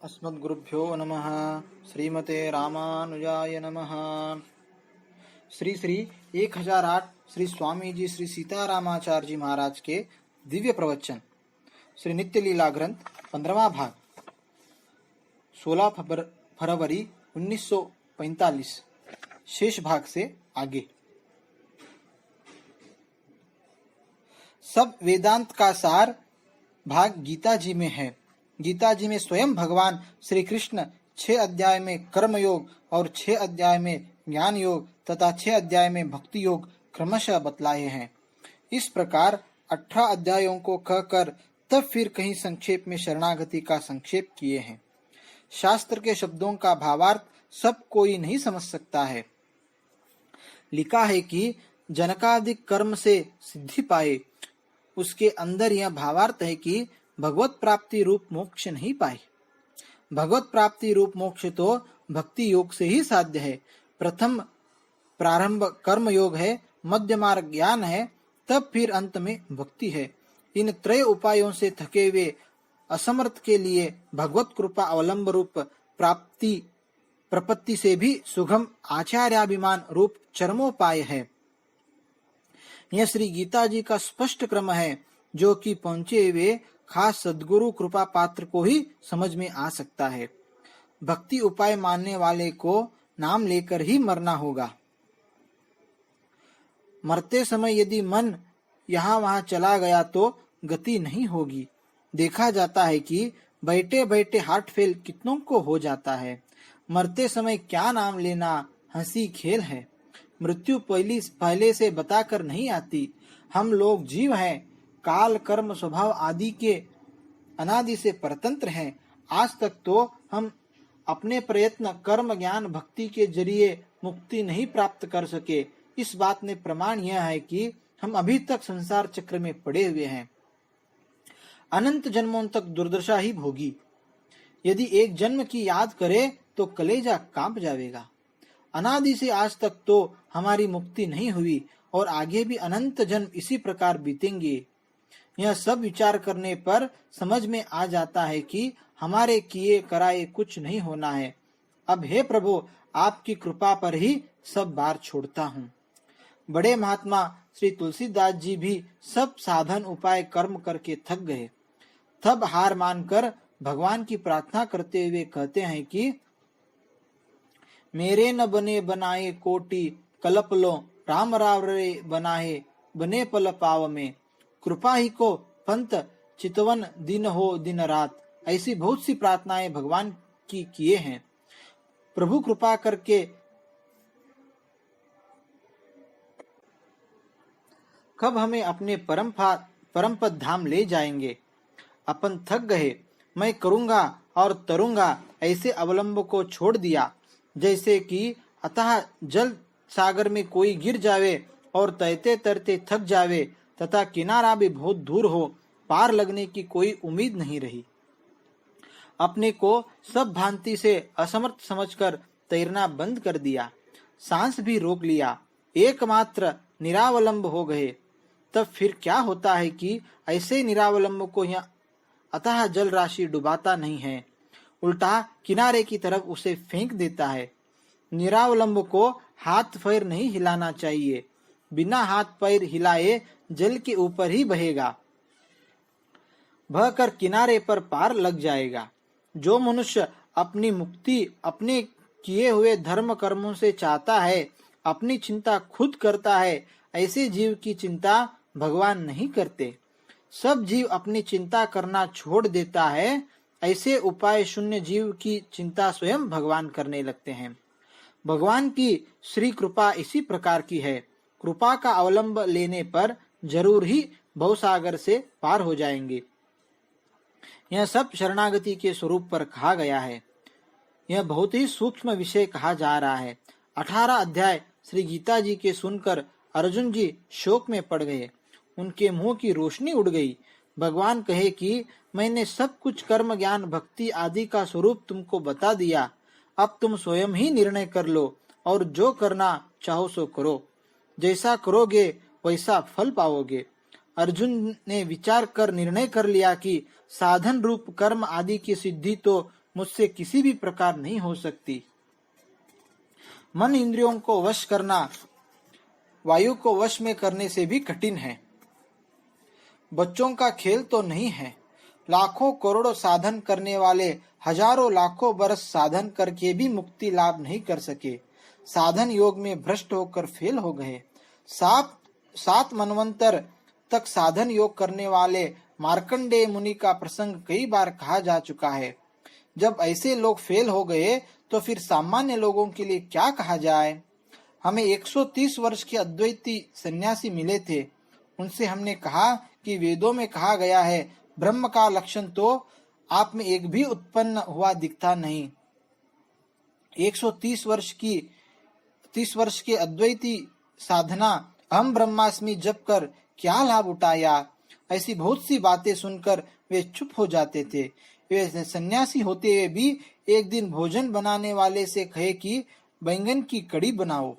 अस्मद्गुरुभ्यो नमः। श्रीमते रामानुजाय नमः। श्री श्री 1008 श्री स्वामी जी श्री सीतारामाचार्य जी महाराज के दिव्य प्रवचन श्री नित्य लीला ग्रंथ 15वां भाग 16 फरवरी 1945 शेष भाग से आगे। सब वेदांत का सार भाग गीता जी में है। गीता जी में स्वयं भगवान श्री कृष्ण 6 अध्याय में कर्म योग और 6 अध्याय में ज्ञान योग तथा 6 अध्याय में भक्ति योग क्रमशः बतलाए हैं। इस प्रकार 18 अध्यायों को कहकर तब फिर कहीं संक्षेप में शरणागति का संक्षेप किए हैं। शास्त्र के शब्दों का भावार्थ सब कोई नहीं समझ सकता है। लिखा है कि जनकादिक कर्म से सिद्धि पाए, उसके अंदर यह भावार्थ है कि भगवत प्राप्ति रूप मोक्ष नहीं पाए। भगवत प्राप्ति रूप मोक्ष तो भक्ति योग से ही साध्य है। प्रथम प्रारंभ कर्म योग है, मध्य मार्ग ज्ञान है, तब फिर अंत में भक्ति है। इन त्रय उपायों से थके हुए असमर्थ के लिए भगवत कृपा अवलंब रूप प्राप्ति प्रपत्ति से भी सुगम आचार्याभिमान रूप चरमोपाय है। यह श्री गीता जी का स्पष्ट क्रम है, जो कि पहुंचे हुए खास सद्गुरु कृपा पात्र को ही समझ में आ सकता है। भक्ति उपाय मानने वाले को नाम लेकर ही मरना होगा। मरते समय यदि मन यहाँ वहाँ चला गया तो गति नहीं होगी। देखा जाता है कि बैठे बैठे हार्ट फेल कितनों को हो जाता है। मरते समय क्या नाम लेना हंसी खेल है। मृत्यु पहले से बताकर नहीं आती। हम लोग जीव हैं, काल कर्म स्वभाव आदि के अनादि से परतंत्र हैं। आज तक तो हम अपने प्रयत्न कर्म ज्ञान भक्ति के जरिए मुक्ति नहीं प्राप्त कर सके। इस बात में प्रमाण यह है कि हम अभी तक संसार चक्र में पड़े हुए हैं। अनंत जन्मों तक दुर्दशा ही भोगी। यदि एक जन्म की याद करे तो कलेजा कांप जाएगा। अनादि से आज तक तो हमारी मुक्ति नहीं हुई और आगे भी अनंत जन्म इसी प्रकार बीतेंगे। यह सब विचार करने पर समझ में आ जाता है कि हमारे किए कराए कुछ नहीं होना है। अब हे प्रभु, आपकी कृपा पर ही सब बार छोड़ता हूँ। बड़े महात्मा श्री तुलसीदास जी भी सब साधन उपाय कर्म करके थक गए। तब हार मानकर भगवान की प्रार्थना करते हुए कहते हैं कि मेरे न बने बनाए कोटि कलप लो, राम राव रे बनाए बने पल पाव में। कृपा ही को पंत चितवन दिन हो दिन रात। ऐसी बहुत सी प्रार्थनाएं भगवान की किए हैं। प्रभु कृपा करके कब हमें अपने परम पद धाम ले जाएंगे। अपन थक गए, मैं करूंगा और तरूंगा ऐसे अवलंब को छोड़ दिया। जैसे कि अतः जल सागर में कोई गिर जावे और तैरते तैरते थक जावे तथा किनारा भी बहुत दूर हो, पार लगने की कोई उम्मीद नहीं रही। अपने को सब भांति से असमर्थ समझकर तैरना बंद कर दिया। सांस भी रोक लिया, एकमात्र निरावलंब हो गए। तब फिर क्या होता है कि ऐसे निरावलंब को यह अतः जल राशि डुबाता नहीं है, उल्टा किनारे की तरफ उसे फेंक देता है। निरावलंब को हाथ पैर नहीं हिलाना चाहिए। बिना हाथ पैर हिलाए जल के ऊपर ही बहेगा, बहकर किनारे पर पार लग जाएगा। जो मनुष्य अपनी मुक्ति अपने किए हुए धर्म कर्मों से चाहता है, अपनी चिंता खुद करता है, ऐसे जीव की चिंता भगवान नहीं करते। सब जीव अपनी चिंता करना छोड़ देता है, ऐसे उपाय शून्य जीव की चिंता स्वयं भगवान करने लगते हैं। भगवान की श्री कृपा इसी प्रकार की है। कृपा का अवलंब लेने पर जरूर ही भवसागर से पार हो जाएंगे। यह सब शरणागति के स्वरूप पर कहा गया है। यह बहुत ही सूक्ष्म विषय कहा जा रहा है। 18 अध्याय श्री गीता जी के सुनकर अर्जुन जी शोक में पड़ गए। उनके मुंह की रोशनी उड़ गई। भगवान कहे कि मैंने सब कुछ कर्म ज्ञान भक्ति आदि का स्वरूप तुमको बता दिया। अब तुम स्वयं ही निर्णय कर लो और जो करना चाहो सो करो। जैसा करोगे वैसा फल पाओगे। अर्जुन ने विचार कर निर्णय कर लिया कि साधन रूप कर्म आदि की सिद्धि तो मुझसे किसी भी प्रकार नहीं हो सकती। मन इंद्रियों को वश करना वायु को वश में करने से भी कठिन है। बच्चों का खेल तो नहीं है। लाखों करोड़ों साधन करने वाले हजारों लाखों बरस साधन करके भी मुक्ति लाभ नहीं कर सके। साधन योग में भ्रष्ट होकर फेल हो गए। सात मनवंतर तक साधन योग करने वाले मार्कंडेय मुनि का प्रसंग कई बार कहा जा चुका है। जब ऐसे लोग फेल हो गए तो फिर सामान्य लोगों के लिए क्या कहा जाए। हमें 130 वर्ष के अद्वैती सन्यासी मिले थे। उनसे हमने कहा कि वेदों में कहा गया है ब्रह्म का लक्षण तो आप में एक भी उत्पन्न हुआ दिखता नहीं। 130 वर्ष के अद्वैती साधना अहम ब्रह्मास्मि जप कर क्या लाभ उठाया। ऐसी बहुत सी बातें सुनकर वे चुप हो जाते थे। वे सन्यासी होते हुए भी एक दिन भोजन बनाने वाले से कहे कि बैंगन की कड़ी बनाओ।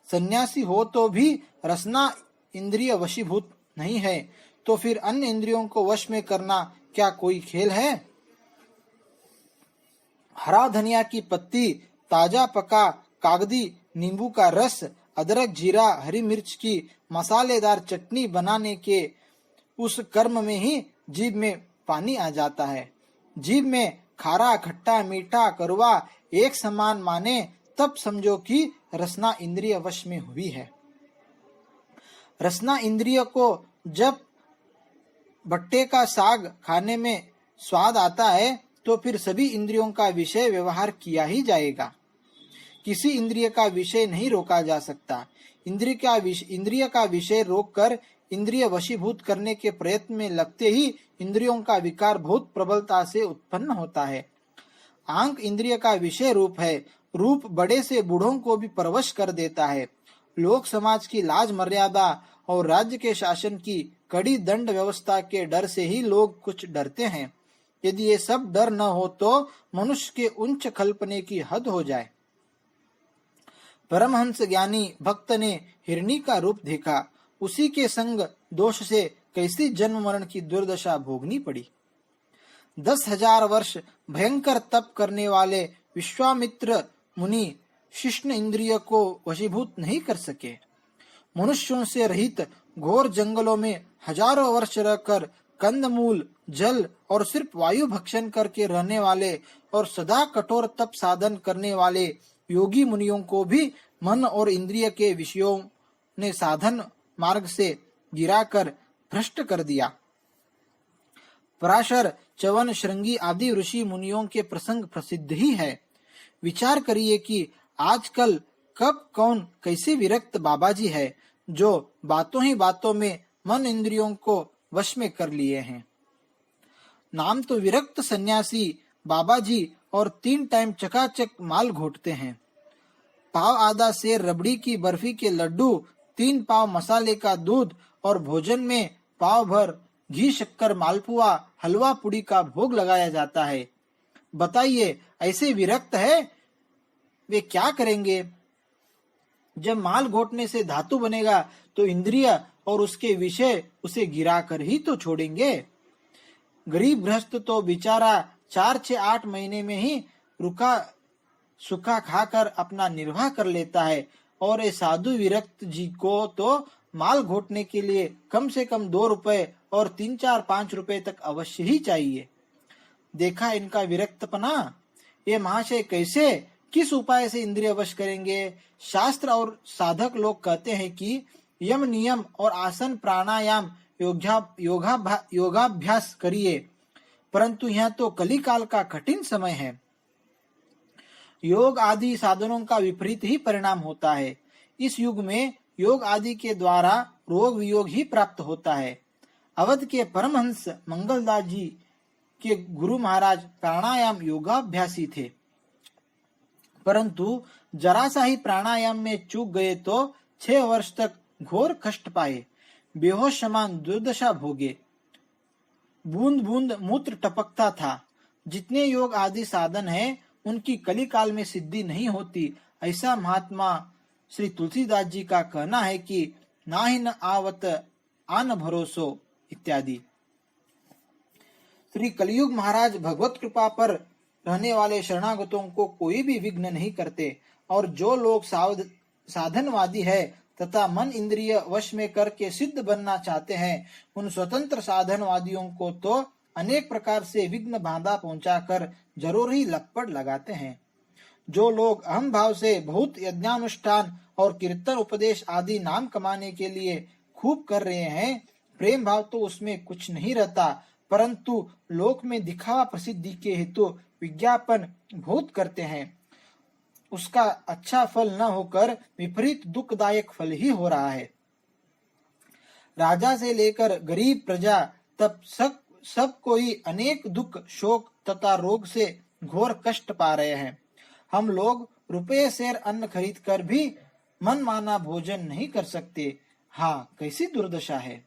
सन्यासी हो तो भी रसना इंद्रिय वशीभूत नहीं है, तो फिर अन्य इंद्रियों को वश में करना क्या कोई खेल है। हरा धनिया की पत्ती, ताजा पका कागदी नींबू का रस, अदरक जीरा हरी मिर्च की मसालेदार चटनी बनाने के उस कर्म में ही जीभ में पानी आ जाता है। जीभ में खारा खट्टा मीठा कड़वा एक समान माने तब समझो कि रसना इंद्रिय वश में हुई है। रसना इंद्रिय को जब भट्टे का साग खाने में स्वाद आता है तो फिर सभी इंद्रियों का विषय व्यवहार किया ही जाएगा। किसी इंद्रिय का विषय नहीं रोका जा सकता। इंद्रिय का विषय रोककर इंद्रिय वशीभूत करने के प्रयत्न में लगते ही इंद्रियों का विकार बहुत प्रबलता से उत्पन्न होता है। आंख इंद्रिय का विषय रूप है। रूप बड़े से बूढ़ों को भी परवश कर देता है। लोक समाज की लाज मर्यादा और राज्य के शासन की कड़ी दंड व्यवस्था के डर से ही लोग कुछ डरते हैं। यदि ये सब डर न हो तो मनुष्य के उच्च कल्पने की हद हो जाए। परमहंस ज्ञानी भक्त ने हिरणी का रूप देखा। उसी के संग दोष से कैसी जन्म मरण की दुर्दशा भोगनी पड़ी। 10,000 वर्ष भयंकर तप करने वाले विश्वामित्र मुनि शिष्ण इंद्रिय को वशीभूत नहीं कर सके। मनुष्यों से रहित घोर जंगलों में हजारों वर्ष रहकर कंदमूल जल और सिर्फ वायु भक्षण करके रहने वाले और सदा कठोर तप साधन करने वाले योगी मुनियों को भी मन और इंद्रिय के विषयों ने साधन मार्ग से गिराकर भ्रष्ट कर दिया। पराशर च्यवन श्रृंगी आदि ऋषि मुनियों के प्रसंग प्रसिद्ध ही है। विचार करिए कि आजकल कब कौन कैसे विरक्त बाबाजी है जो बातों ही बातों में मन इंद्रियों को वश में कर लिए हैं। नाम तो विरक्त सन्यासी बाबाजी और 3 टाइम चकाचक माल घोटते हैं। पाव आधा सेर रबड़ी की बर्फी के लड्डू, 3 पाव मसाले का दूध और भोजन में पाव भर घी शक्कर मालपुआ हलवा पुड़ी का भोग लगाया जाता है। बताइए ऐसे विरक्त है वे क्या करेंगे। जब माल घोटने से धातु बनेगा तो इंद्रिय और उसके विषय उसे गिराकर ही तो छोड़ेंगे। गरीब गृहस्थ तो बेचारा 4-6-8 महीने में ही रुखा सूखा खाकर अपना निर्वाह कर लेता है और ये साधु विरक्त जी को तो माल घोटने के लिए कम से कम 2 रुपए और 3-4-5 रुपए तक अवश्य ही चाहिए। देखा इनका विरक्तपना। ये महाशय कैसे किस उपाय से इंद्रिय वश करेंगे। शास्त्र और साधक लोग कहते हैं कि यम नियम और आसन प्राणायाम योगाभ्यास करिए, परंतु यह तो कलिकाल का कठिन समय है। योग आदि साधनों का विपरीत ही परिणाम होता है। इस युग में योग आदि के द्वारा रोग वियोग ही प्राप्त होता है। अवध के परमहंस मंगलदास जी के गुरु महाराज प्राणायाम योगाभ्यासी थे, परंतु जरा सा ही प्राणायाम में चूक गए तो 6 वर्ष तक घोर कष्ट पाए, बेहोश समान दुर्दशा भोगे। बूंद बूंद मूत्र टपकता था। जितने योग आदि साधन है उनकी कलिकाल में सिद्धि नहीं होती, ऐसा महात्मा श्री तुलसीदास जी का कहना है कि ना ही न आवत आन भरोसो इत्यादि। श्री कलयुग महाराज भगवत कृपा पर रहने वाले शरणागतों को कोई भी विघ्न नहीं करते, और जो लोग साधनवादी है तथा मन इंद्रिय वश में करके सिद्ध बनना चाहते हैं, उन स्वतंत्र साधनवादियों को तो अनेक प्रकार से विघ्न बाधा पहुंचाकर जरूर ही लपड़ लगाते हैं। जो लोग अहम भाव से बहुत यज्ञानुष्ठान और कीर्तन उपदेश आदि नाम कमाने के लिए खूब कर रहे हैं, प्रेम भाव तो उसमें कुछ नहीं रहता, परंतु लोक में दिखावा प्रसिद्धि के हेतु विज्ञापन बहुत करते हैं। उसका अच्छा फल न होकर विपरीत दुखदायक फल ही हो रहा है। राजा से लेकर गरीब प्रजा तब सब कोई अनेक दुख, शोक तथा रोग से घोर कष्ट पा रहे हैं। हम लोग रुपये से अन्न खरीद कर भी मन माना भोजन नहीं कर सकते। हाँ, कैसी दुर्दशा है।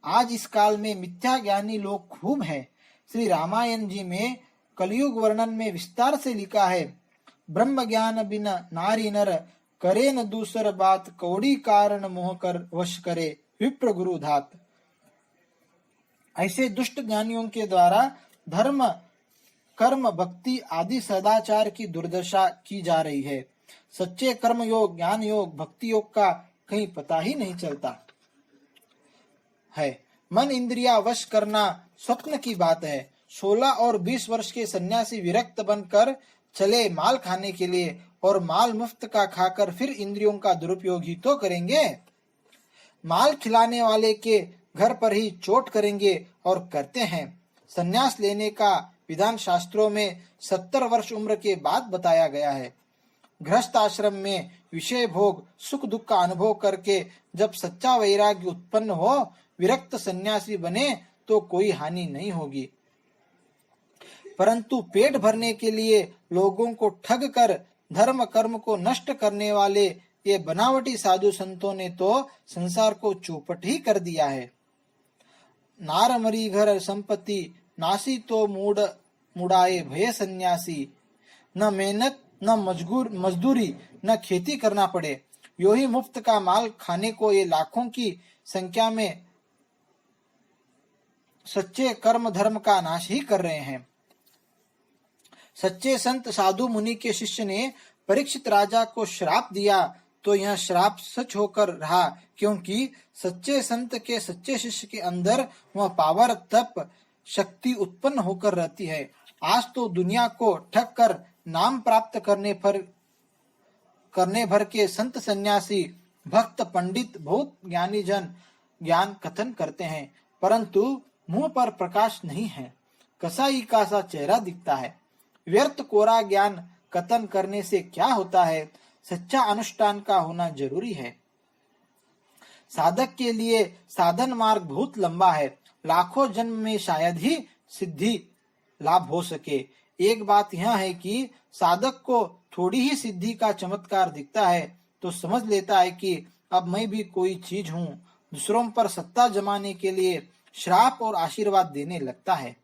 आज इस काल में मिथ्या ज्ञानी लोग खूब है। श्री रामायण जी में कलयुग वर्णन में विस्तार से लिखा है, ब्रह्म ज्ञान बिना नारी नर करे न दूसर बात, कौड़ी कारण मोह कर वश करे विप्र गुरु धात। ऐसे दुष्ट ज्ञानियों के द्वारा धर्म, कर्म, भक्ति आदि सदाचार की दुर्दशा की जा रही है। सच्चे कर्म योग, ज्ञान योग, भक्ति योग का कहीं पता ही नहीं चलता है। मन इंद्रिया वश करना स्वप्न की बात है। 16 और 20 वर्ष के सन्यासी विरक्त बनकर चले माल खाने के लिए, और माल मुफ्त का खाकर फिर इंद्रियों का दुरुपयोग ही तो करेंगे। माल खिलाने वाले के घर पर ही चोट करेंगे और करते हैं। सन्यास लेने का विधान शास्त्रों में 70 वर्ष उम्र के बाद बताया गया है। गृहस्थ आश्रम में विषय भोग, सुख दुख का अनुभव करके जब सच्चा वैराग्य उत्पन्न हो, विरक्त सन्यासी बने तो कोई हानि नहीं होगी। परंतु पेट भरने के लिए लोगों को ठग कर धर्म कर्म को नष्ट करने वाले ये बनावटी साधु संतों ने तो संसार को चौपट ही कर दिया है। नार मरी घर संपत्ति, नासी तो मुड़ाए भय सन्यासी। न मेहनत, न मजदूरी, न खेती करना पड़े, यो ही मुफ्त का माल खाने को ये लाखों की संख्या में सच्चे कर्म धर्म का नाश ही कर रहे हैं। सच्चे संत साधु मुनि के शिष्य ने परीक्षित राजा को श्राप दिया तो यह श्राप सच होकर रहा, क्योंकि सच्चे संत के सच्चे शिष्य के अंदर वह पावर, तप, शक्ति उत्पन्न होकर रहती है। आज तो दुनिया को ठग कर नाम प्राप्त करने भर के संत सन्यासी, भक्त, पंडित, बहुत ज्ञानी जन ज्ञान कथन करते हैं, परंतु मुंह पर प्रकाश नहीं है। कसाई का सा चेहरा दिखता है। व्यर्थ कोरा ज्ञान कथन करने से क्या होता है? सच्चा अनुष्ठान का होना जरूरी है। साधक के लिए साधन मार्ग बहुत लंबा है। लाखों जन्म में शायद ही सिद्धि लाभ हो सके। एक बात यह है कि साधक को थोड़ी ही सिद्धि का चमत्कार दिखता है तो समझ लेता है कि अब मैं भी कोई चीज हूँ। दूसरों पर सत्ता जमाने के लिए श्राप और आशीर्वाद देने लगता है।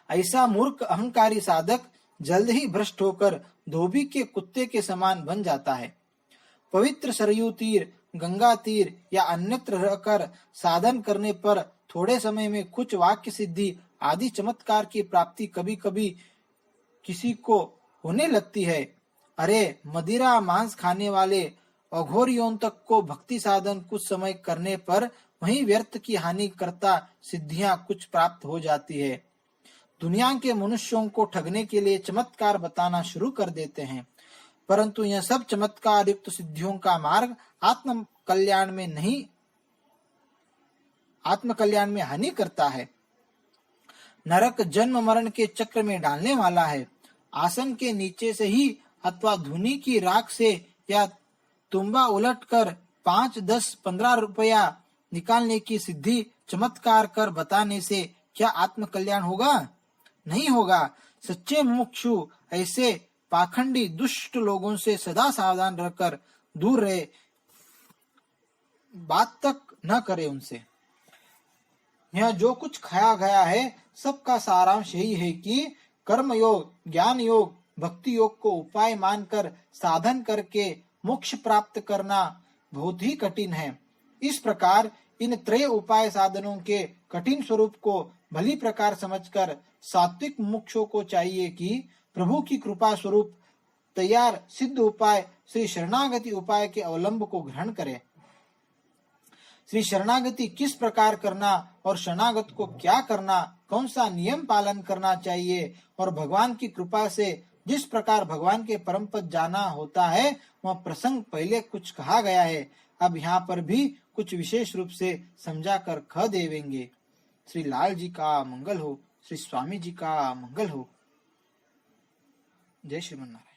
ऐसा मूर्ख अहंकारी साधक जल्द ही भ्रष्ट होकर धोबी के कुत्ते के समान बन जाता है। पवित्र सरयू तीर, गंगा तीर या अन्यत्र रहकर साधन करने पर थोड़े समय में कुछ वाक्य सिद्धि आदि चमत्कार की प्राप्ति कभी कभी किसी को होने लगती है। अरे, मदिरा मांस खाने वाले अघोरियों तक को भक्ति साधन कुछ समय करने पर वही व्यर्थ की हानि करता सिद्धियां कुछ प्राप्त हो जाती है। दुनिया के मनुष्यों को ठगने के लिए चमत्कार बताना शुरू कर देते हैं, परंतु यह सब चमत्कार युक्त सिद्धियों का मार्ग आत्म कल्याण में हानि करता है। नरक जन्म मरण के चक्र में डालने वाला है। आसन के नीचे से ही अथवा धुनी की राख से या तुम्बा उलट कर 5, 10, 15 रुपया निकालने की सिद्धि चमत्कार कर बताने से क्या आत्म कल्याण होगा? नहीं होगा। सच्चे मुमुक्षु ऐसे पाखंडी दुष्ट लोगों से सदा सावधान रहकर दूर रहे, बात तक न करे उनसे। यह जो कुछ खाया गया है सबका सारांश यही है कि कर्म योग, ज्ञान योग, भक्ति योग को उपाय मानकर साधन करके मोक्ष प्राप्त करना बहुत ही कठिन है। इस प्रकार इन त्रय उपाय साधनों के कठिन स्वरूप को भली प्रकार समझकर सात्विक मुमुक्षुओं को चाहिए कि प्रभु की कृपा स्वरूप तैयार सिद्ध उपाय श्री शरणागति उपाय के अवलंब को ग्रहण करें। श्री शरणागति किस प्रकार करना और शरणागत को क्या करना, कौन सा नियम पालन करना चाहिए और भगवान की कृपा से जिस प्रकार भगवान के परम पद जाना होता है, वह प्रसंग पहले कुछ कहा गया है। अब यहाँ पर भी कुछ विशेष रूप से समझा कर कह देवेंगे। श्री लाल जी का मंगल हो, श्री स्वामी जी का मंगल हो। जय श्रीमन नारायण।